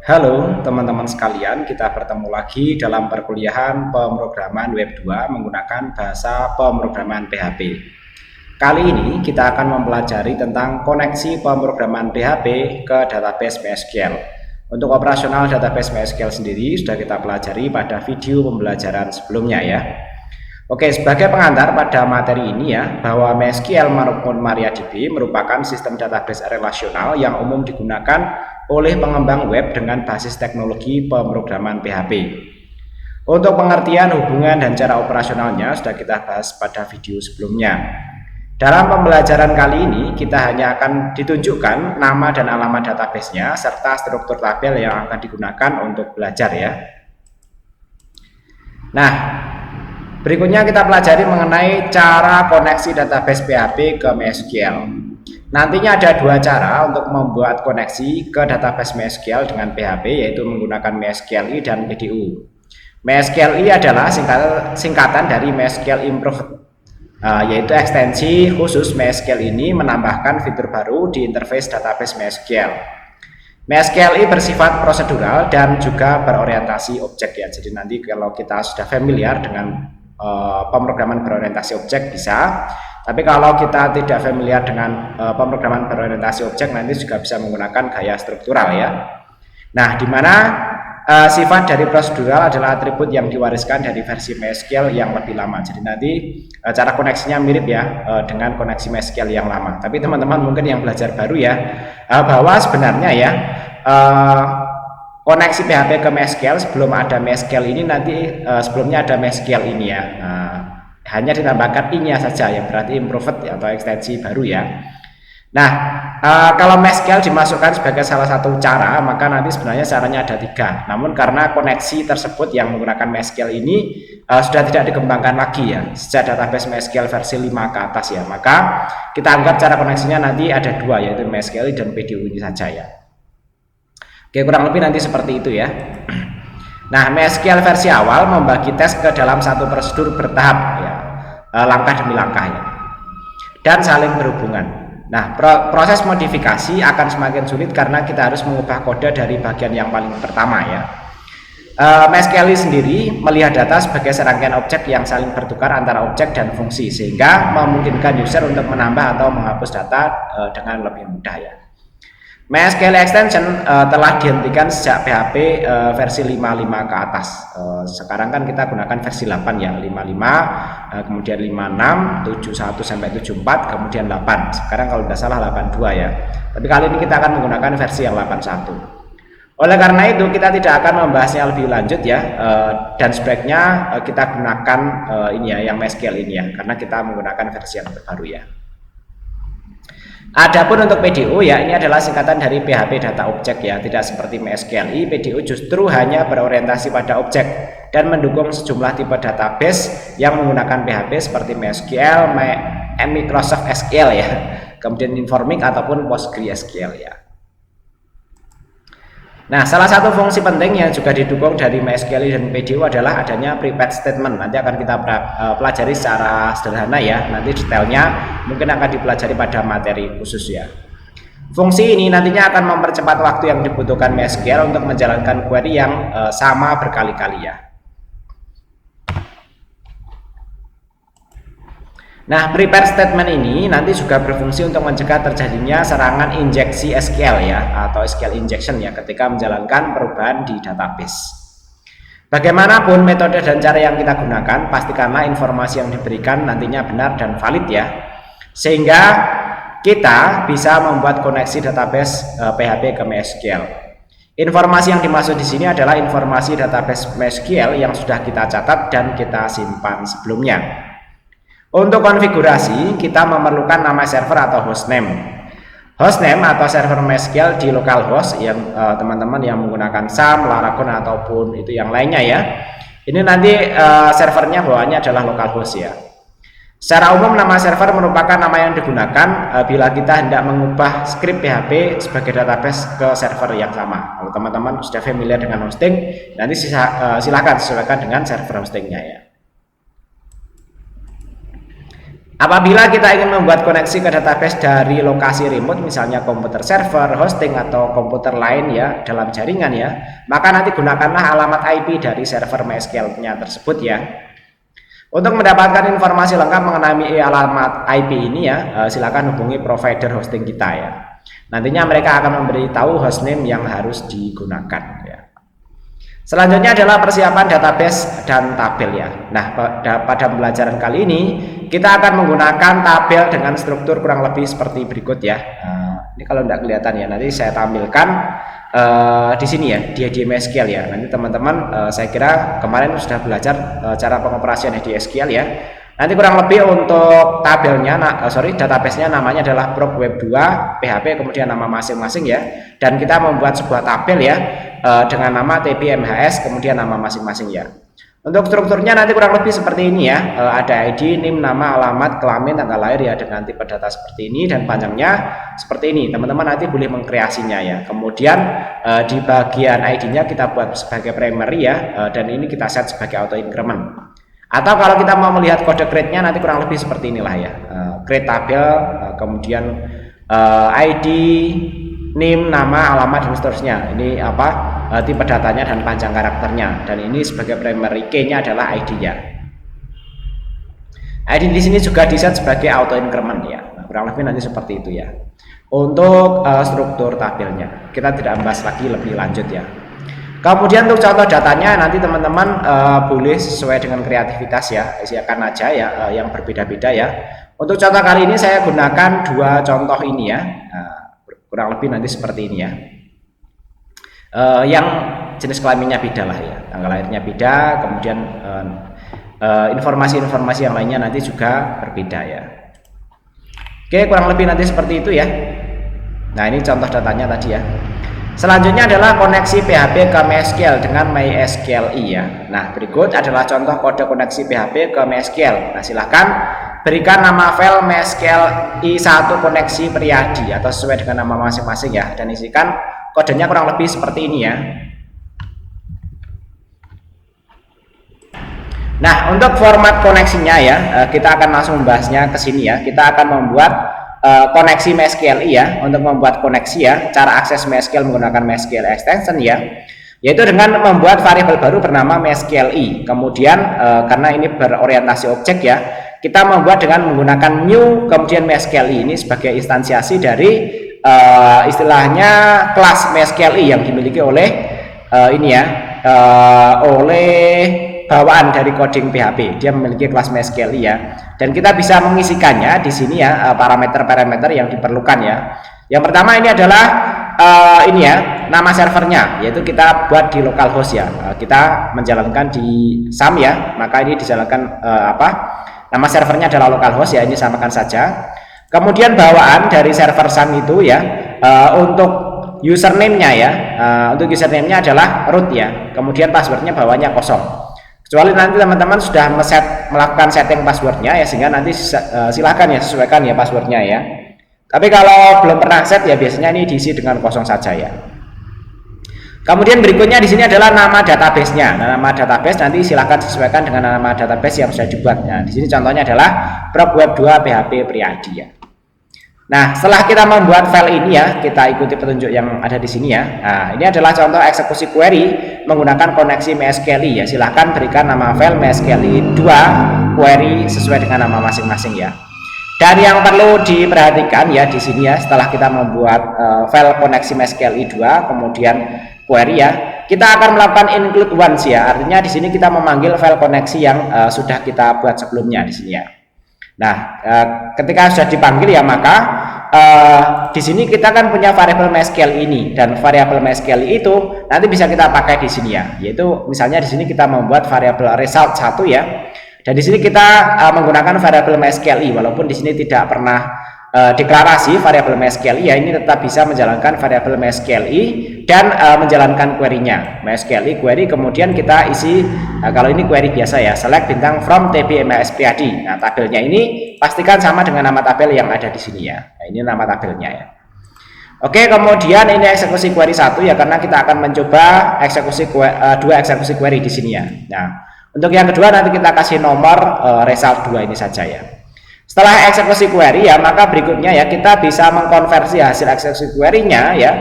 Halo teman-teman sekalian, kita bertemu lagi dalam perkuliahan pemrograman Web 2 menggunakan bahasa pemrograman PHP. Kali ini kita akan mempelajari tentang koneksi pemrograman PHP ke database MySQL. Untuk operasional database MySQL sendiri sudah kita pelajari pada video pembelajaran sebelumnya ya. Oke, sebagai pengantar pada materi ini ya, bahwa MySQL maupun MariaDB merupakan sistem database relasional yang umum digunakan oleh pengembang web dengan basis teknologi pemrograman PHP. Untuk pengertian hubungan dan cara operasionalnya sudah kita bahas pada video sebelumnya. Dalam pembelajaran kali ini kita hanya akan ditunjukkan nama dan alamat databasenya serta struktur tabel yang akan digunakan untuk belajar ya. Nah, berikutnya kita pelajari mengenai cara koneksi database PHP ke MySQL. Nantinya ada dua cara untuk membuat koneksi ke database MySQL dengan PHP, yaitu menggunakan MySQLi dan PDU. MySQLi adalah singkatan dari MySQL Improved, yaitu ekstensi khusus MySQL ini menambahkan fitur baru di interface database MySQL. MySQLi bersifat prosedural dan juga berorientasi objek ya. Jadi nanti kalau kita sudah familiar dengan pemrograman berorientasi objek bisa, tapi kalau kita tidak familiar dengan pemrograman berorientasi objek nanti juga bisa menggunakan gaya struktural ya. Nah, di mana sifat dari prosedural adalah atribut yang diwariskan dari versi MySQL yang lebih lama. Jadi nanti cara koneksinya mirip ya dengan koneksi MySQL yang lama. Tapi teman-teman mungkin yang belajar baru ya, bahwa sebenarnya ya koneksi PHP ke MySQL sebelum ada MySQL ini nanti sebelumnya ada MySQL ini ya. Hanya ditambahkan i-nya saja yang berarti improved atau ekstensi baru ya. Nah, kalau MySQL dimasukkan sebagai salah satu cara, maka nanti sebenarnya caranya ada tiga. Namun karena koneksi tersebut yang menggunakan MySQL ini sudah tidak dikembangkan lagi ya sejak database MySQL versi 5 ke atas ya, maka kita anggap cara koneksinya nanti ada dua, yaitu MySQL dan PDU ini saja ya. Oke, kurang lebih nanti seperti itu ya. Nah, MySQL versi awal membagi tes ke dalam satu prosedur bertahap ya, langkah demi langkah ya, dan saling berhubungan. Nah, proses modifikasi akan semakin sulit karena kita harus mengubah kode dari bagian yang paling pertama ya. MySQL sendiri melihat data sebagai serangkaian objek yang saling bertukar antara objek dan fungsi, sehingga memungkinkan user untuk menambah atau menghapus data dengan lebih mudah ya. MySQL extension telah dihentikan sejak PHP versi 5.5 ke atas. Sekarang kan kita gunakan versi 8 ya, 5.5, kemudian 5.6, 7.1 sampai 7.4, kemudian 8. Sekarang kalau tidak salah 8.2 ya. Tapi kali ini kita akan menggunakan versi yang 8.1. Oleh karena itu kita tidak akan membahasnya lebih lanjut ya, dan sebaiknya kita gunakan ini ya, yang MySQL ini ya, karena kita menggunakan versi yang terbaru ya. Adapun untuk PDO ya, ini adalah singkatan dari PHP Data Object ya, tidak seperti MySQLi. PDO justru hanya berorientasi pada objek dan mendukung sejumlah tipe database yang menggunakan PHP seperti MySQL, Microsoft SQL ya, kemudian Informix ataupun PostgreSQL ya. Nah, salah satu fungsi penting yang juga didukung dari MySQL dan PDU adalah adanya prepaid statement. Nanti akan kita pelajari secara sederhana ya. Nanti detailnya mungkin akan dipelajari pada materi khusus ya. Fungsi ini nantinya akan mempercepat waktu yang dibutuhkan MySQL untuk menjalankan query yang sama berkali-kali ya. Nah, prepare statement ini nanti juga berfungsi untuk mencegah terjadinya serangan injeksi SQL ya, atau SQL injection ya, ketika menjalankan perubahan di database. Bagaimanapun metode dan cara yang kita gunakan, pastikanlah informasi yang diberikan nantinya benar dan valid ya, sehingga kita bisa membuat koneksi database PHP ke MySQL. Informasi yang dimaksud di sini adalah informasi database MySQL yang sudah kita catat dan kita simpan sebelumnya. Untuk konfigurasi, kita memerlukan nama server atau hostname. Hostname atau server MySQL di localhost yang teman-teman yang menggunakan SAM, Laragon ataupun itu yang lainnya ya. Ini nanti servernya bawaannya adalah localhost ya. Secara umum nama server merupakan nama yang digunakan bila kita hendak mengubah skrip PHP sebagai database ke server yang sama. Kalau teman-teman sudah familiar dengan hosting, nanti silahkan sesuaikan dengan server hostingnya ya. Apabila kita ingin membuat koneksi ke database dari lokasi remote, misalnya komputer server, hosting, atau komputer lain ya dalam jaringan ya, maka nanti gunakanlah alamat IP dari server MySQL-nya tersebut ya. Untuk mendapatkan informasi lengkap mengenai alamat IP ini ya, silakan hubungi provider hosting kita ya. Nantinya mereka akan memberitahu hostname yang harus digunakan ya. Selanjutnya adalah persiapan database dan tabel ya. Nah, pada pembelajaran kali ini kita akan menggunakan tabel dengan struktur kurang lebih seperti berikut ya. Ini kalau tidak kelihatan ya, nanti saya tampilkan di sini ya, di MySQL ya. Nanti teman-teman saya kira kemarin sudah belajar cara pengoperasian di SQL ya. Nanti kurang lebih untuk tabelnya, database-nya namanya adalah Prog Web 2 PHP, kemudian nama masing-masing ya. Dan kita membuat sebuah tabel ya dengan nama TP MHS, kemudian nama masing-masing ya. Untuk strukturnya nanti kurang lebih seperti ini ya. Ada ID, NIM, nama, alamat, kelamin, tanggal lahir ya dengan tipe data seperti ini, dan panjangnya seperti ini. Teman-teman nanti boleh mengkreasinya ya. Kemudian di bagian ID-nya kita buat sebagai primary ya, dan ini kita set sebagai auto increment. Atau kalau kita mau melihat kode create-nya nanti kurang lebih seperti inilah ya. Create tabel, kemudian ID, NIM, nama, alamat, dan seterusnya. Ini tipe datanya dan panjang karakternya. Dan ini sebagai primary key-nya adalah ID-nya. ID di sini juga di-set sebagai auto increment ya. Nah, kurang lebih nanti seperti itu ya. Untuk struktur tabelnya kita tidak membahas lagi lebih lanjut ya. Kemudian untuk contoh datanya nanti teman-teman boleh sesuai dengan kreativitas ya, isikan aja ya yang berbeda-beda ya. Untuk contoh kali ini saya gunakan dua contoh ini ya, kurang lebih nanti seperti ini ya. Yang jenis kelaminnya beda lah ya, tanggal lahirnya beda, kemudian informasi-informasi yang lainnya nanti juga berbeda ya. Oke, kurang lebih nanti seperti itu ya. Nah, ini contoh datanya tadi ya. Selanjutnya adalah koneksi PHP ke MySQL dengan MySQLi ya. Nah, berikut adalah contoh kode koneksi PHP ke MySQL. Nah, silahkan berikan nama file MySQLi1 koneksi Priadi atau sesuai dengan nama masing-masing ya, dan isikan kodenya kurang lebih seperti ini ya. Nah, untuk format koneksinya ya, kita akan langsung membahasnya ke sini ya. Kita akan membuat koneksi MySQLi ya. Untuk membuat koneksi ya, cara akses MySQL menggunakan MySQL extension ya, yaitu dengan membuat variabel baru bernama MySQLi. Kemudian karena ini berorientasi objek ya, kita membuat dengan menggunakan new kemudian MySQLi ini sebagai instansiasi dari istilahnya kelas MySQLi yang dimiliki oleh ini ya, oleh bawaan dari coding PHP. Dia memiliki kelas MySQLi ya, dan kita bisa mengisikannya di sini ya, parameter-parameter yang diperlukan ya. Yang pertama ini adalah ini ya, nama servernya, yaitu kita buat di localhost ya. Kita menjalankan di SAM ya, maka ini dijalankan nama servernya adalah localhost ya, ini samakan saja. Kemudian bawaan dari server SAM itu ya, untuk username-nya ya, untuk username-nya adalah root ya. Kemudian passwordnya bawahnya kosong. Kecuali nanti teman-teman sudah melakukan setting passwordnya ya, sehingga nanti silahkan ya sesuaikan ya passwordnya ya. Tapi kalau belum pernah set ya, biasanya ini diisi dengan kosong saja ya. Kemudian berikutnya di sini adalah nama database-nya. Nah, nama database nanti silahkan sesuaikan dengan nama database yang sudah dibuat. Nah, di sini contohnya adalah Prog Web 2 PHP Priadi ya. Nah, setelah kita membuat file ini ya, kita ikuti petunjuk yang ada di sini ya. Nah, ini adalah contoh eksekusi query menggunakan koneksi MySQLi ya. Silahkan berikan nama file MySQLi 2 query sesuai dengan nama masing-masing ya. Dan yang perlu diperhatikan ya di sini ya, setelah kita membuat file koneksi MySQLi 2 kemudian query ya, kita akan melakukan include once ya. Artinya di sini kita memanggil file koneksi yang sudah kita buat sebelumnya di sini ya. Nah, ketika sudah dipanggil ya, maka di sini kita kan punya variabel MySQL ini, dan variabel MySQL itu nanti bisa kita pakai di sini ya. Yaitu misalnya di sini kita membuat variabel result 1 ya. Dan di sini kita menggunakan variabel MySQLi, walaupun di sini tidak pernah deklarasi variabel MySQLi ya, ini tetap bisa menjalankan variabel MySQLi dan menjalankan query-nya MySQLi query. Kemudian kita isi kalau ini query biasa ya, select bintang from TB MHS Priadi. Nah, tabelnya ini pastikan sama dengan nama tabel yang ada di sini ya. Nah, ini nama tabelnya ya. Oke, kemudian ini eksekusi query 1 ya, karena kita akan mencoba eksekusi dua eksekusi query di sini ya. Nah, untuk yang kedua nanti kita kasih nomor result 2 ini saja ya. Setelah eksekusi query ya, maka berikutnya ya kita bisa mengkonversi hasil eksekusi query-nya ya.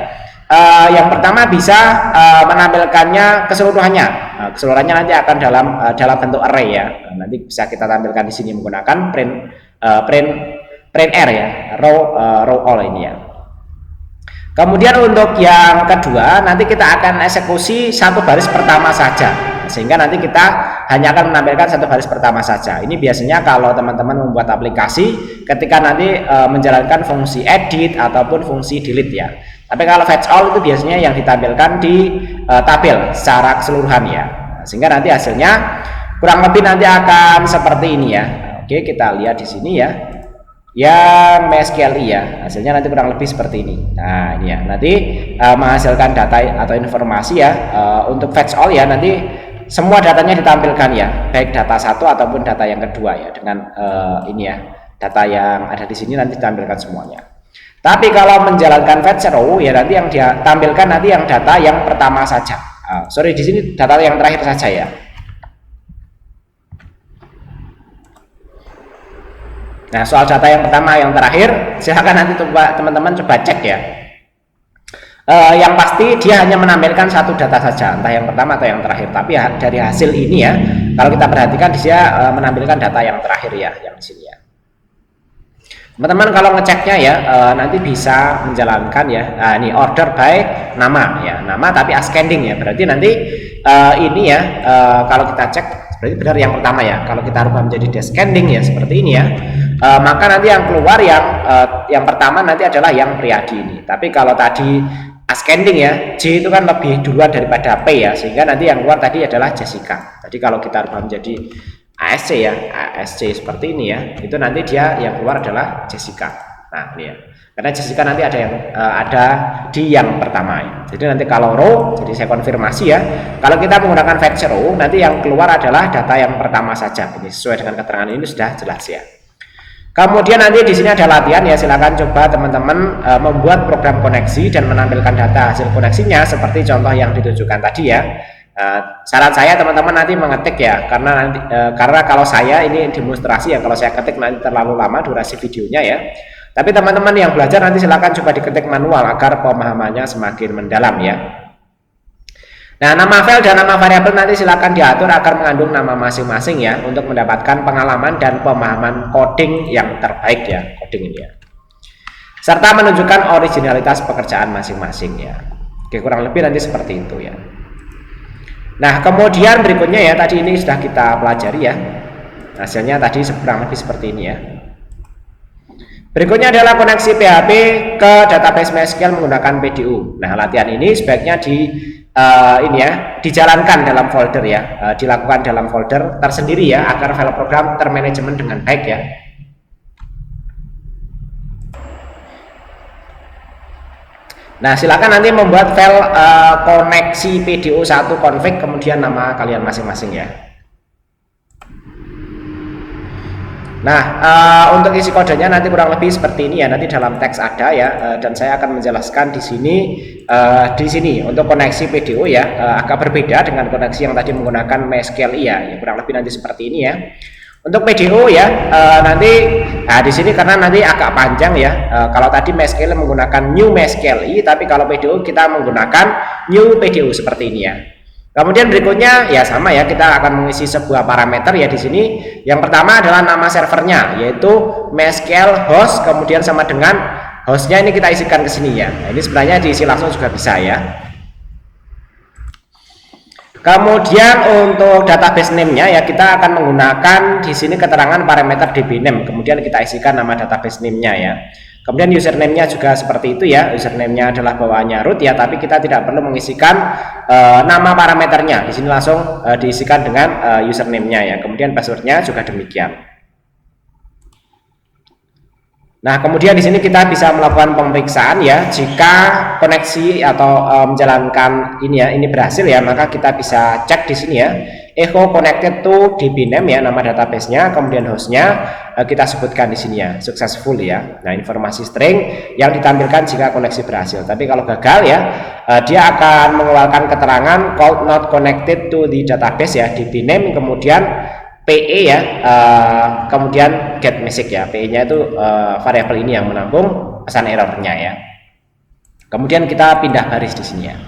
Yang pertama bisa menampilkannya keseluruhannya. Keseluruhannya nanti akan dalam bentuk array ya. Nanti bisa kita tampilkan di sini menggunakan print r ya, row all ini ya. Kemudian untuk yang kedua nanti kita akan eksekusi satu baris pertama saja, sehingga nanti kita hanya akan menampilkan satu baris pertama saja. Ini biasanya kalau teman-teman membuat aplikasi ketika nanti menjalankan fungsi edit ataupun fungsi delete ya. Tapi kalau fetch all itu biasanya yang ditampilkan di tabel secara keseluruhan ya. Sehingga nanti hasilnya kurang lebih nanti akan seperti ini ya. Oke, kita lihat di sini ya. Yang MySQL ya, hasilnya nanti kurang lebih seperti ini. Nah, ini ya. Nanti menghasilkan data atau informasi ya untuk fetch all ya, nanti semua datanya ditampilkan ya, baik data satu ataupun data yang kedua ya, dengan ini ya, data yang ada di sini nanti ditampilkan semuanya. Tapi kalau menjalankan fetch row ya, nanti yang dia tampilkan nanti yang data yang pertama saja. Sorry, di sini data yang terakhir saja ya. Nah, soal data yang pertama yang terakhir silahkan nanti teman-teman coba cek ya. Yang pasti dia hanya menampilkan satu data saja, entah yang pertama atau yang terakhir. Tapi dari hasil ini ya, kalau kita perhatikan dia menampilkan data yang terakhir ya, yang di sini ya. Teman-teman kalau ngeceknya ya nanti bisa menjalankan ya. Nah, ini order by nama ya, nama tapi ascending ya. Berarti nanti ini ya kalau kita cek berarti benar yang pertama ya. Kalau kita rubah menjadi descending ya seperti ini ya. Maka nanti yang keluar yang pertama nanti adalah yang Priadi ini. Tapi kalau tadi ascending ya, J itu kan lebih duluan daripada P ya, sehingga nanti yang keluar tadi adalah Jessica. Jadi kalau kita rubah menjadi ASC ya, ASC seperti ini ya, itu nanti dia yang keluar adalah Jessica. Nah ini ya, karena Jessica nanti ada di yang pertama ya. Jadi nanti kalau row, jadi saya konfirmasi ya, kalau kita menggunakan fetch row nanti yang keluar adalah data yang pertama saja. Ini sesuai dengan keterangan ini sudah jelas ya. Kemudian nanti di sini ada latihan ya, silakan coba teman-teman membuat program koneksi dan menampilkan data hasil koneksinya seperti contoh yang ditunjukkan tadi ya. Saran saya teman-teman nanti mengetik ya, karena kalau saya ini demonstrasi ya, kalau saya ketik nanti terlalu lama durasi videonya ya. Tapi teman-teman yang belajar nanti silakan coba diketik manual agar pemahamannya semakin mendalam ya. Nah, nama file dan nama variabel nanti silakan diatur agar mengandung nama masing-masing ya, untuk mendapatkan pengalaman dan pemahaman coding yang terbaik ya, coding ini ya. Serta menunjukkan originalitas pekerjaan masing-masing ya. Oke, kurang lebih nanti seperti itu ya. Nah, kemudian berikutnya ya, tadi ini sudah kita pelajari ya. Hasilnya tadi kurang lebih seperti ini ya. Berikutnya adalah koneksi PHP ke database MySQL menggunakan PDU. Nah, latihan ini sebaiknya dijalankan dalam folder ya, dilakukan dalam folder tersendiri ya, agar file program termanajemen dengan baik ya. Nah, silakan nanti membuat file koneksi PDU1 config kemudian nama kalian masing-masing ya. Nah, untuk isi kodenya nanti kurang lebih seperti ini ya, nanti dalam teks ada ya, dan saya akan menjelaskan di sini untuk koneksi PDO ya, agak berbeda dengan koneksi yang tadi menggunakan MySQL ya, kurang lebih nanti seperti ini ya. Untuk PDO ya, nanti di sini karena nanti agak panjang ya, kalau tadi MySQL menggunakan new MySQL, tapi kalau PDO kita menggunakan new PDO seperti ini ya. Kemudian berikutnya ya sama ya, kita akan mengisi sebuah parameter ya di sini. Yang pertama adalah nama servernya, yaitu MySQL host, kemudian sama dengan hostnya ini kita isikan ke sini ya. Nah, ini sebenarnya diisi langsung juga bisa ya. Kemudian untuk database name-nya ya, kita akan menggunakan di sini keterangan parameter dbname, kemudian kita isikan nama database name-nya ya. Kemudian username-nya juga seperti itu ya, username-nya adalah bawaannya root ya, tapi kita tidak perlu mengisikan nama parameternya. Di sini langsung diisikan dengan username-nya ya. Kemudian password-nya juga demikian. Nah, kemudian di sini kita bisa melakukan pemeriksaan ya, jika koneksi atau menjalankan ini berhasil ya, maka kita bisa cek di sini ya, echo connected to dbname ya, nama database-nya, kemudian host-nya kita sebutkan di sini ya, successful ya. Nah, informasi string yang ditampilkan jika koneksi berhasil. Tapi kalau gagal ya, dia akan mengeluarkan keterangan called not connected to the database ya, dbname, kemudian PE ya, kemudian get message ya. PE-nya itu variabel ini yang menampung pesan errornya ya. Kemudian kita pindah baris di sini ya.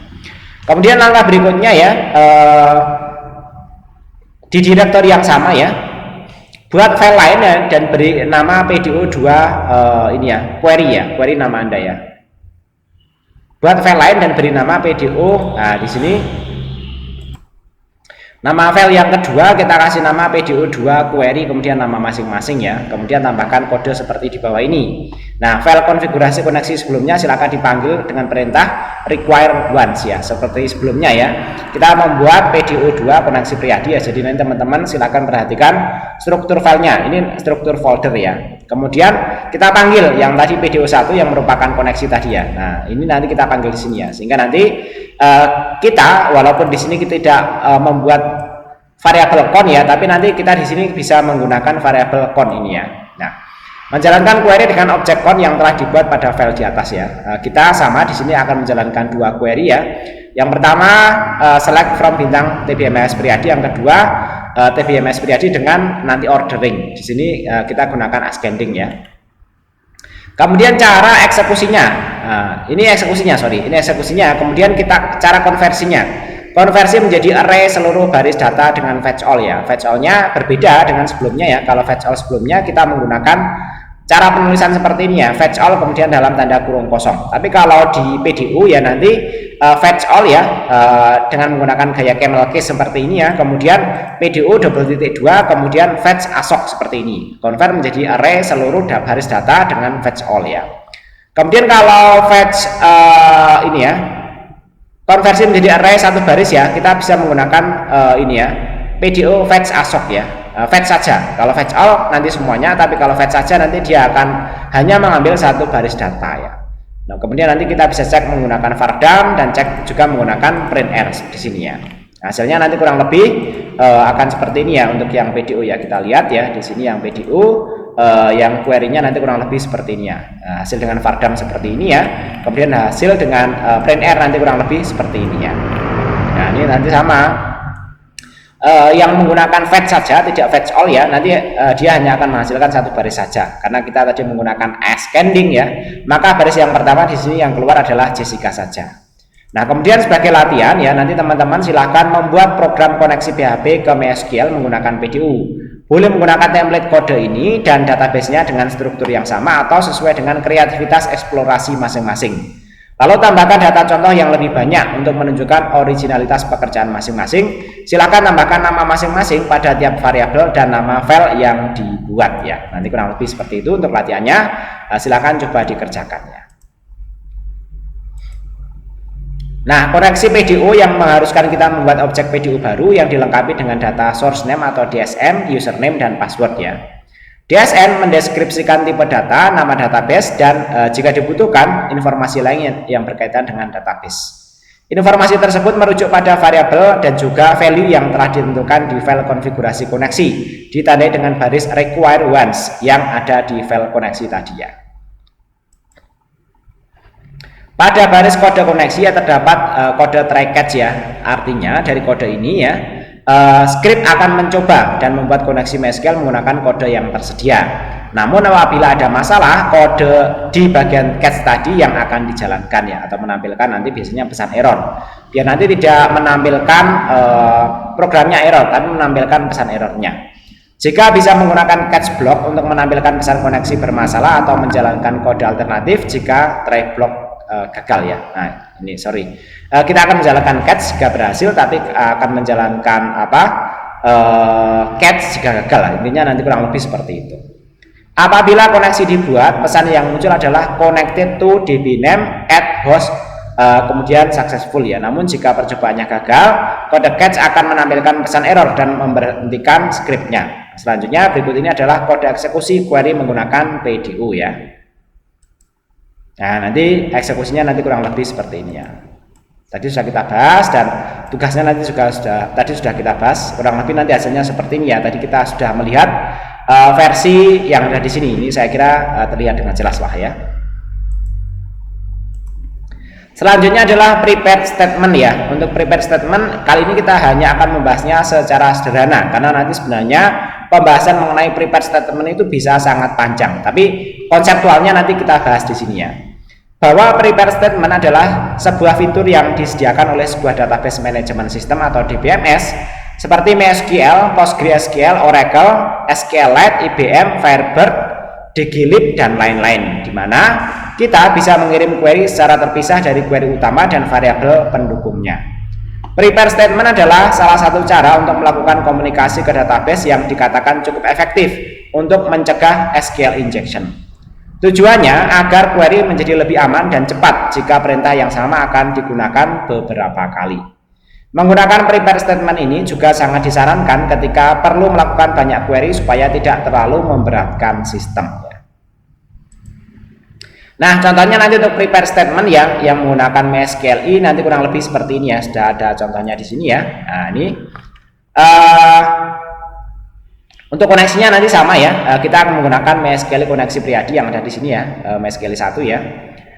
Kemudian langkah berikutnya ya, di direktori yang sama ya, buat file lain ya, dan beri nama PDO2 ini ya, query nama Anda ya. Buat file lain dan beri nama PDO. Nah, di sini nama file yang kedua kita kasih nama PDO2 query, kemudian nama masing-masing ya. Kemudian tambahkan kode seperti di bawah ini. Nah, file konfigurasi koneksi sebelumnya silakan dipanggil dengan perintah require once ya, seperti sebelumnya ya. Kita membuat PDO2 koneksi Priyadi ya. Jadi nanti teman-teman silakan perhatikan struktur filenya. Ini struktur folder ya. Kemudian kita panggil yang tadi PDO1 yang merupakan koneksi tadi ya. Nah, ini nanti kita panggil di sini ya. Sehingga nanti kita walaupun di sini kita tidak membuat variabel con ya, tapi nanti kita di sini bisa menggunakan variabel con ini ya. Nah, menjalankan query dengan objek con yang telah dibuat pada file di atas ya. Kita sama di sini akan menjalankan dua query ya. Yang pertama select from bintang TBMS Priyadi, yang kedua TBMS Priyadi dengan nanti ordering. Di sini kita gunakan ascending ya. Kemudian cara eksekusinya, ini eksekusinya. Kemudian kita cara konversinya, konversi menjadi array seluruh baris data dengan fetch all ya. Fetch all-nya berbeda dengan sebelumnya ya. Kalau fetch all sebelumnya kita menggunakan cara penulisan seperti ini ya, fetch all kemudian dalam tanda kurung kosong. Tapi kalau di PDU ya nanti fetch all ya dengan menggunakan gaya camel case seperti ini ya. Kemudian PDU (2) kemudian fetch asok seperti ini. Convert menjadi array seluruh baris data dengan fetch all ya. Kemudian kalau fetch ini ya, konversi menjadi array satu baris ya, kita bisa menggunakan ini ya, PDO fetch asok ya. Fetch saja, kalau fetch all nanti semuanya, tapi kalau fetch saja nanti dia akan hanya mengambil satu baris data ya. Nah, kemudian nanti kita bisa cek menggunakan vardam dan cek juga menggunakan printr di sini ya. Hasilnya nanti kurang lebih akan seperti ini ya untuk yang PDO ya. Kita lihat ya di sini yang PDO yang query-nya nanti kurang lebih seperti ini ya. Hasil dengan vardam seperti ini ya. Kemudian hasil dengan printr nanti kurang lebih seperti ini ya. Nah, ini nanti sama. Yang menggunakan fetch saja, tidak fetch all ya, nanti dia hanya akan menghasilkan satu baris saja karena kita tadi menggunakan ascending ya. Maka baris yang pertama di sini yang keluar adalah Jessica saja. Nah, kemudian sebagai latihan ya, nanti teman-teman silahkan membuat program koneksi PHP ke MySQL menggunakan PDU. Boleh menggunakan template kode ini dan database-nya dengan struktur yang sama atau sesuai dengan kreativitas eksplorasi masing-masing. Lalu tambahkan data contoh yang lebih banyak untuk menunjukkan originalitas pekerjaan masing-masing. Silakan tambahkan nama masing-masing pada tiap variabel dan nama file yang dibuat ya. Nanti kurang lebih seperti itu untuk latihannya. Silakan coba dikerjakannya. Nah, koneksi PDO yang mengharuskan kita membuat objek PDO baru yang dilengkapi dengan data source name atau DSN, username dan password ya. DSN mendeskripsikan tipe data, nama database, dan jika dibutuhkan informasi lain yang berkaitan dengan database. Informasi tersebut merujuk pada variabel dan juga value yang telah ditentukan di file konfigurasi koneksi, ditandai dengan baris require once yang ada di file koneksi tadi ya. Pada baris kode koneksi ya terdapat kode try catch ya, artinya dari kode ini ya, script akan mencoba dan membuat koneksi MySQL menggunakan kode yang tersedia. Namun apabila ada masalah, kode di bagian catch tadi yang akan dijalankan ya, atau menampilkan nanti biasanya pesan error. Biar nanti tidak menampilkan programnya error, tapi menampilkan pesan errornya. Jika bisa menggunakan catch block untuk menampilkan pesan koneksi bermasalah atau menjalankan kode alternatif jika try block gagal ya. Nah, ini sorry. Kita akan menjalankan catch jika berhasil, tapi akan menjalankan catch jika gagal. Intinya nanti kurang lebih seperti itu. Apabila koneksi dibuat, pesan yang muncul adalah connected to dbname at host kemudian successful ya. Namun jika percobaannya gagal, kode catch akan menampilkan pesan error dan memberhentikan scriptnya. Selanjutnya berikut ini adalah kode eksekusi query menggunakan PDU ya. Nah, nanti eksekusinya nanti kurang lebih seperti ini ya. Tadi sudah kita bahas dan tugasnya nanti juga sudah kita bahas. Kurang lebih nanti hasilnya seperti ini ya. Tadi kita sudah melihat versi yang ada di sini. Ini saya kira terlihat dengan jelas lah ya. Selanjutnya adalah prepared statement ya. Untuk prepared statement kali ini kita hanya akan membahasnya secara sederhana karena nanti sebenarnya pembahasan mengenai prepared statement itu bisa sangat panjang, tapi konseptualnya nanti kita bahas di sini ya. Bahwa prepared statement adalah sebuah fitur yang disediakan oleh sebuah database management system atau DBMS seperti MySQL, PostgreSQL, Oracle, SQLite, IBM, Firebird, dglib, dan lain-lain, di mana kita bisa mengirim query secara terpisah dari query utama dan variabel pendukungnya. Prepared statement adalah salah satu cara untuk melakukan komunikasi ke database yang dikatakan cukup efektif untuk mencegah SQL injection. Tujuannya agar query menjadi lebih aman dan cepat jika perintah yang sama akan digunakan beberapa kali. Menggunakan prepared statement ini juga sangat disarankan ketika perlu melakukan banyak query supaya tidak terlalu memberatkan sistem. Nah, contohnya nanti untuk prepared statement yang menggunakan MySQLi nanti kurang lebih seperti ini ya. Sudah ada contohnya di sini ya. Nah, ini untuk koneksinya nanti sama ya. Kita akan menggunakan MySQL koneksi Priadi yang ada di sini ya, MySQL 1 ya.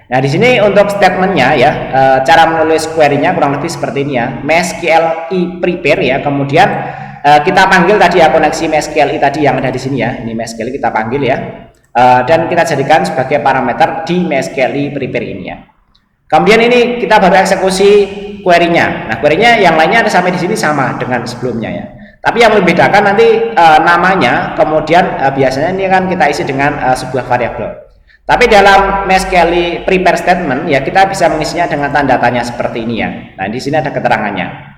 Nah, di sini untuk statementnya ya, cara menulis query-nya kurang lebih seperti ini ya. MySQLi prepare ya. Kemudian kita panggil tadi ya koneksi MySQLi tadi yang ada di sini ya. Ini MySQLi kita panggil ya. Dan kita jadikan sebagai parameter di MySQLi prepare ini ya. Kemudian ini kita baru eksekusi query-nya. Nah, query-nya yang lainnya sampai di sini sama dengan sebelumnya ya. Tapi yang membedakan nanti namanya, kemudian biasanya ini kan kita isi dengan sebuah variabel. Tapi dalam MySQLi prepare statement ya kita bisa mengisinya dengan tanda tanya seperti ini ya. Nah, di sini ada keterangannya.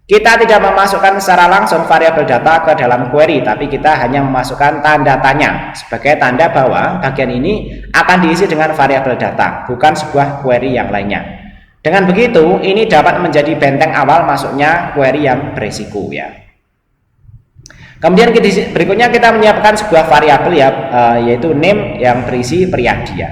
Kita tidak memasukkan secara langsung variabel data ke dalam query, tapi kita hanya memasukkan tanda tanya sebagai tanda bahwa bagian ini akan diisi dengan variabel data, bukan sebuah query yang lainnya. Dengan begitu, ini dapat menjadi benteng awal masuknya query yang berisiko ya. Kemudian berikutnya kita menyiapkan sebuah variabel ya, yaitu name yang berisi Priadi ya.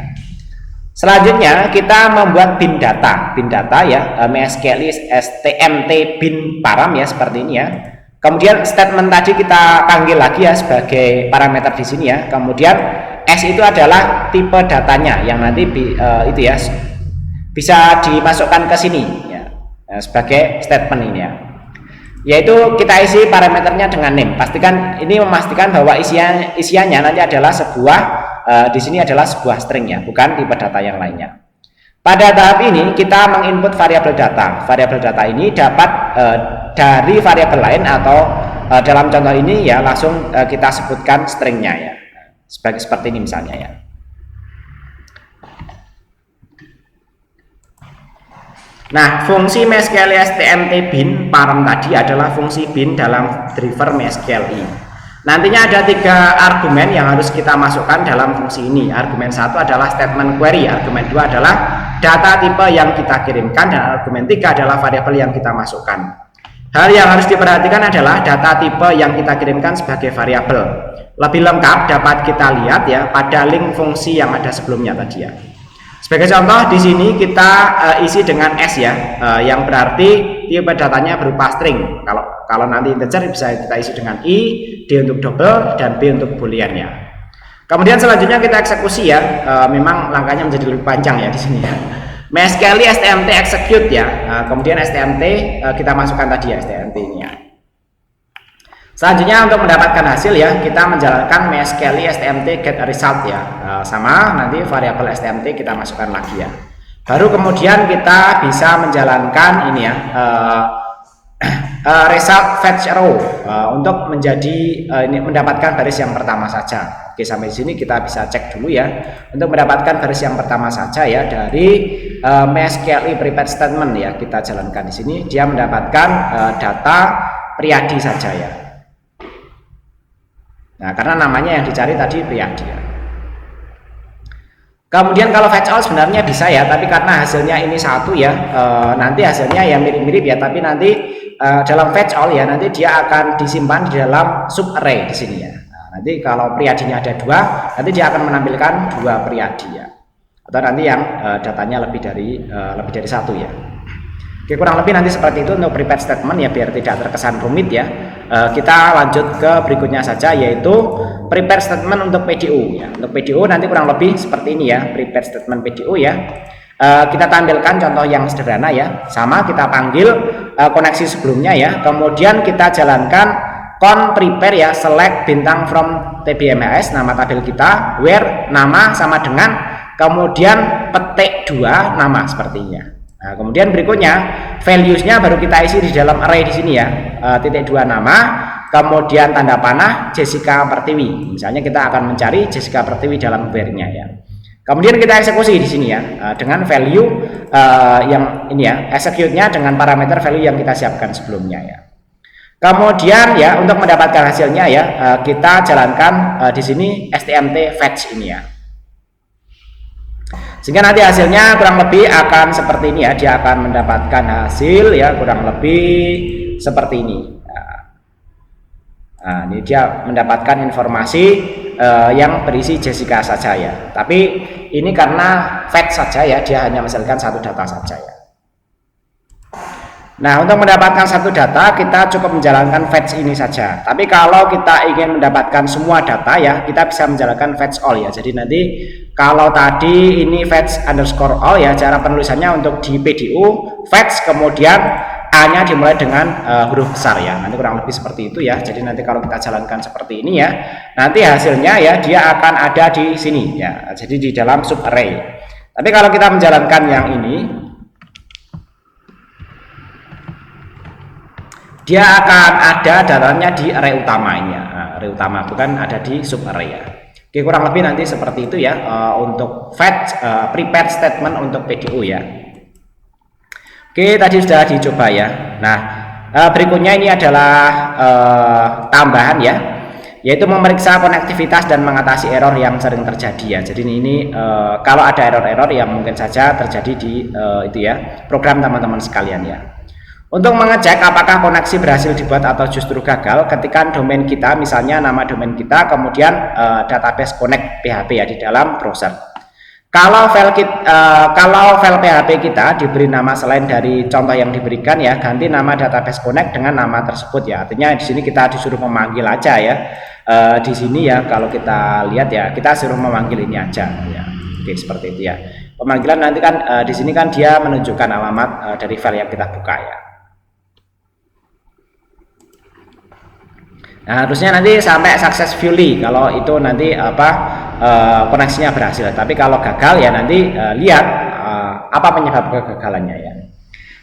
Selanjutnya kita membuat bin data ya, MySQLi stmt bin param ya seperti ini ya. Kemudian statement tadi kita panggil lagi ya sebagai parameter di sini ya. Kemudian S itu adalah tipe datanya yang nanti itu ya bisa dimasukkan ke sini ya, sebagai statement ini ya. Yaitu kita isi parameternya dengan name. Memastikan bahwa isiannya nanti adalah sebuah di sini adalah sebuah string ya, bukan tipe data yang lainnya. Pada tahap ini kita menginput variabel data. Variabel data ini dapat dari variabel lain atau dalam contoh ini ya langsung kita sebutkan stringnya ya. Seperti ini misalnya ya. Nah, fungsi MySQLi stmt bin param tadi adalah fungsi bin dalam driver MySQLi. Nantinya ada 3 argumen yang harus kita masukkan dalam fungsi ini. Argumen 1 adalah statement query, argumen 2 adalah data tipe yang kita kirimkan, dan argumen 3 adalah variabel yang kita masukkan. Hal yang harus diperhatikan adalah data tipe yang kita kirimkan sebagai variabel. Lebih lengkap dapat kita lihat ya pada link fungsi yang ada sebelumnya tadi ya. Sebagai contoh di sini kita isi dengan S ya, yang berarti tipe datanya berupa string. Kalau nanti integer bisa kita isi dengan I, D untuk double, dan B untuk boolean ya. Kemudian selanjutnya kita eksekusi ya. Memang langkahnya menjadi lebih panjang ya di sini ya. MySQLi stmt execute ya. Kemudian stmt kita masukkan tadi ya stmt ini ya. Selanjutnya untuk mendapatkan hasil ya kita menjalankan MySQLi stmt get result ya, sama nanti variabel stmt kita masukkan lagi ya. Baru kemudian kita bisa menjalankan ini ya result fetch row untuk mendapatkan baris yang pertama saja. Oke, sampai di sini kita bisa cek dulu ya untuk mendapatkan baris yang pertama saja ya dari MySQLi prepared statement ya kita jalankan di sini. Dia mendapatkan data Priadi saja ya. Nah, karena namanya yang dicari tadi Priadi ya. Kemudian kalau fetch all sebenarnya bisa ya, tapi karena hasilnya ini satu ya, nanti hasilnya ya mirip-mirip ya, tapi nanti dalam fetch all ya nanti dia akan disimpan di dalam sub array di sini ya. Nah, nanti kalau Priadinya ada 2, nanti dia akan menampilkan 2 Priadi ya. Atau nanti yang datanya lebih dari 1 ya. Oke, kurang lebih nanti seperti itu untuk prepared statement ya, biar tidak terkesan rumit ya. Kita lanjut ke berikutnya saja, yaitu prepared statement untuk PDO ya. Untuk PDO nanti kurang lebih seperti ini ya, prepared statement PDO ya. Kita tampilkan contoh yang sederhana ya. Sama kita panggil koneksi sebelumnya ya. Kemudian kita jalankan prepare ya, select bintang from TBMHS, nama tabel kita, where nama sama dengan, kemudian petik 2 nama sepertinya. Nah, kemudian berikutnya values-nya baru kita isi di dalam array di sini ya, titik 2 nama, kemudian tanda panah Jessica Pertiwi. Misalnya kita akan mencari Jessica Pertiwi dalam where-nya ya. Kemudian kita eksekusi di sini ya, dengan value yang ini ya, execute-nya dengan parameter value yang kita siapkan sebelumnya ya. Kemudian ya, untuk mendapatkan hasilnya ya, kita jalankan di sini stmt fetch ini ya. Sehingga nanti hasilnya kurang lebih akan seperti ini ya, dia akan mendapatkan hasil ya kurang lebih seperti ini. Nah, ini dia mendapatkan informasi yang berisi Jessica saja ya. Tapi ini karena fetch saja ya, dia hanya menghasilkan satu data saja ya. Nah, untuk mendapatkan satu data kita cukup menjalankan fetch ini saja. Tapi kalau kita ingin mendapatkan semua data ya, kita bisa menjalankan fetch all ya. Jadi nanti kalau tadi ini fetch underscore all ya, cara penulisannya untuk di PDU fetch kemudian A-nya dimulai dengan huruf besar ya. Nanti kurang lebih seperti itu ya. Jadi nanti kalau kita jalankan seperti ini ya, nanti hasilnya ya dia akan ada di sini ya. Jadi di dalam sub array. Tapi kalau kita menjalankan yang ini, dia akan ada datanya di array utamanya, array utama, bukan ada di sub array ya. Oke, kurang lebih nanti seperti itu ya untuk fetch prepare statement untuk PDU ya. Oke, tadi sudah dicoba ya. Nah, berikutnya ini adalah tambahan ya, yaitu memeriksa konektivitas dan mengatasi error yang sering terjadi ya. Jadi ini kalau ada error-error yang mungkin saja terjadi di itu ya program teman-teman sekalian ya. Untuk mengecek apakah koneksi berhasil dibuat atau justru gagal, ketikkan domain kita, misalnya nama domain kita, kemudian database connect PHP ya di dalam browser. Kalau file PHP kita diberi nama selain dari contoh yang diberikan ya, ganti nama database connect dengan nama tersebut ya. Artinya di sini kita disuruh memanggil aja ya. Di sini ya kalau kita lihat ya, kita suruh memanggil ini aja ya. Oke, seperti itu ya. Pemanggilan nanti kan di sini kan dia menunjukkan alamat dari file yang kita buka ya. Nah, harusnya nanti sampai successfully kalau itu nanti koneksinya berhasil. Tapi kalau gagal ya nanti lihat apa penyebab kegagalannya ya.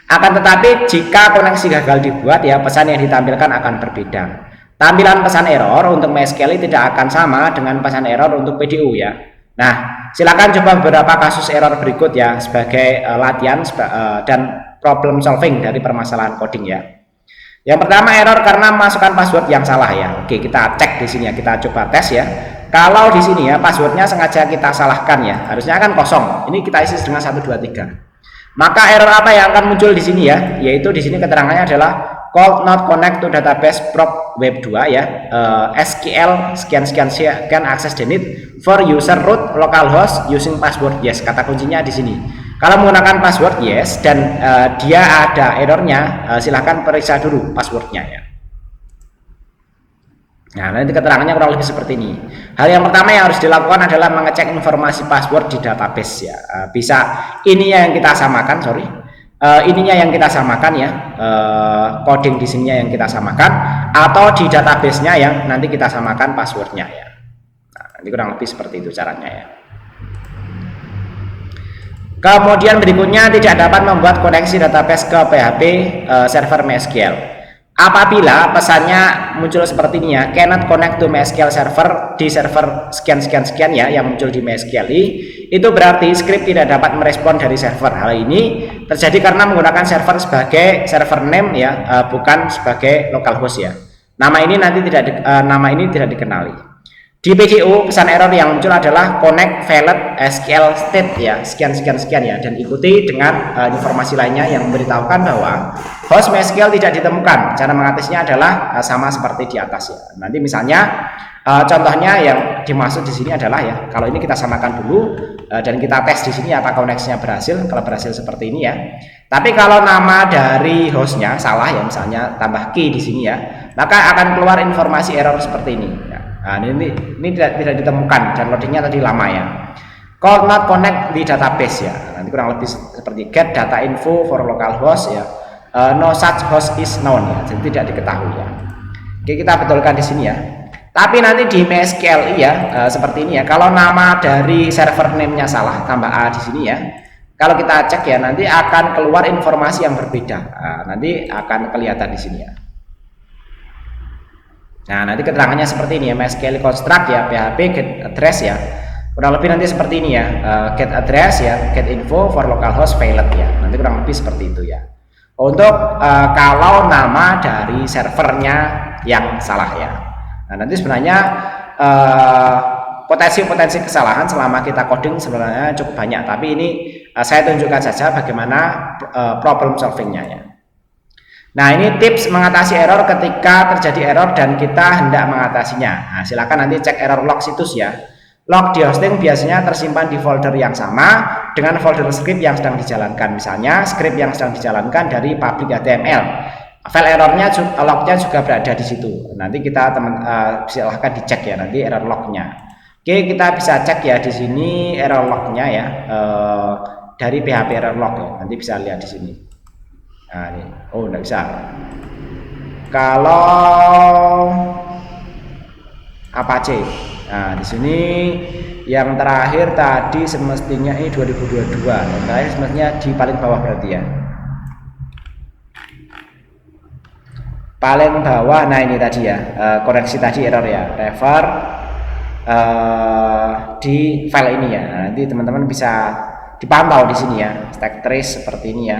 Akan tetapi jika koneksi gagal dibuat ya, pesan yang ditampilkan akan berbeda. Tampilan pesan error untuk MySQL tidak akan sama dengan pesan error untuk PDU ya. Nah, silakan coba beberapa kasus error berikut ya sebagai latihan dan problem solving dari permasalahan coding ya. Yang pertama, error karena memasukkan password yang salah ya. Oke, kita cek di sini ya, kita coba tes ya. Kalau di sini ya passwordnya sengaja kita salahkan ya, harusnya kan kosong. Ini kita isi dengan 1 2 3. Maka error apa yang akan muncul di sini ya? Yaitu di sini keterangannya adalah could not connect to database prop web 2 ya. SQL sekian access denied for user root localhost using password yes. Kata kuncinya di sini. Kalau menggunakan password yes dan dia ada errornya, silahkan periksa dulu passwordnya ya. Nah, nanti keterangannya kurang lebih seperti ini. Hal yang pertama yang harus dilakukan adalah mengecek informasi password di database ya. Bisa ininya yang kita samakan, ininya yang kita samakan ya, coding di sininya yang kita samakan, atau di database-nya yang nanti kita samakan passwordnya ya. Nah, nanti kurang lebih seperti itu caranya ya. Kemudian berikutnya tidak dapat membuat koneksi database ke PHP server MySQL. Apabila pesannya muncul seperti ini ya, cannot connect to MySQL server di server sekian ya yang muncul di MySQL, itu berarti script tidak dapat merespon dari server. Hal ini terjadi karena menggunakan server sebagai server name ya, bukan sebagai localhost ya. Nama ini nanti tidak dikenali. Di PDU pesan error yang muncul adalah connect valid SQL state ya, sekian ya, dan ikuti dengan informasi lainnya yang memberitahukan bahwa host MySQL tidak ditemukan. Cara mengatasinya adalah sama seperti di atas ya. Nanti misalnya contohnya yang dimaksud di sini adalah ya, kalau ini kita samakan dulu dan kita tes di sini apakah koneksinya berhasil. Kalau berhasil seperti ini ya. Tapi kalau nama dari hostnya salah ya, misalnya tambah key di sini ya, maka akan keluar informasi error seperti ini. Ya. Nah, ini tidak ditemukan dan loadingnya tadi lama ya. Could not connect di database ya. Nanti kurang lebih seperti get data info for localhost ya. No such host is known ya. Jadi tidak diketahui ya. Oke, kita betulkan di sini ya. Tapi nanti di MySQL ya seperti ini ya. Kalau nama dari server name-nya salah, tambah A di sini ya. Kalau kita cek ya, nanti akan keluar informasi yang berbeda. Nanti akan kelihatan di sini ya. Nah, nanti keterangannya seperti ini ya, MySQL construct ya, PHP get address ya. Kurang lebih nanti seperti ini ya, get address ya, get info for localhost failed ya. Nanti kurang lebih seperti itu ya. Untuk kalau nama dari servernya yang salah ya. Nah, nanti sebenarnya potensi-potensi kesalahan selama kita coding sebenarnya cukup banyak, tapi ini saya tunjukkan saja bagaimana problem solvingnya ya. Nah, ini tips mengatasi error ketika terjadi error dan kita hendak mengatasinya. Nah, silakan nanti cek error log situs ya. Log di hosting biasanya tersimpan di folder yang sama dengan folder script yang sedang dijalankan. Misalnya script yang sedang dijalankan dari public HTML. File errornya, lognya juga berada di situ. Nanti kita silahkan dicek ya nanti error lognya. Oke, kita bisa cek ya di sini error lognya ya dari PHP error log ya. Nanti bisa lihat di sini. Nah, ini. Oh, enggak bisa. Kalau Apache. Nah, di sini yang terakhir tadi semestinya ini 2022. Yang terakhir semestinya di paling bawah berarti ya. Paling bawah, nah ini tadi ya, koreksi tadi error ya. Refer di file ini ya. Nah, nanti teman-teman bisa dipantau di sini ya. Stack trace seperti ini ya.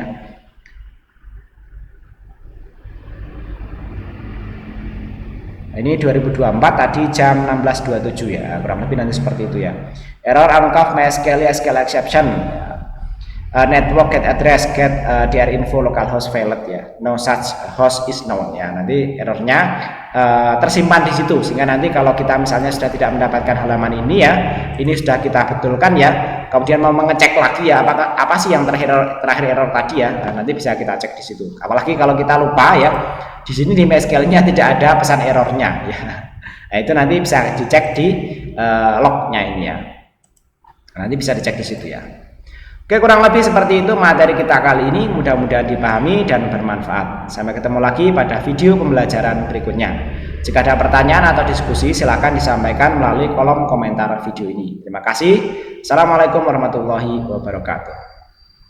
Ini 2024 tadi jam 16.27 ya, kurang lebih nanti seperti itu ya. Error uncover MySQL SQL exception, network get address get DR info localhost failed ya, no such host is known ya. Nanti errornya tersimpan di situ, sehingga nanti kalau kita misalnya sudah tidak mendapatkan halaman ini ya, ini sudah kita betulkan ya. Kemudian mau mengecek lagi ya apa sih yang terakhir error tadi ya. Nah, nanti bisa kita cek di situ. Apalagi kalau kita lupa ya. Di sini di MySQL-nya tidak ada pesan errornya ya. Nah, itu nanti bisa dicek di lognya ini ya. Nanti bisa dicek di situ ya. Oke, kurang lebih seperti itu materi kita kali ini. Mudah-mudahan dipahami dan bermanfaat. Sampai ketemu lagi pada video pembelajaran berikutnya. Jika ada pertanyaan atau diskusi, silakan disampaikan melalui kolom komentar video ini. Terima kasih. Assalamualaikum warahmatullahi wabarakatuh.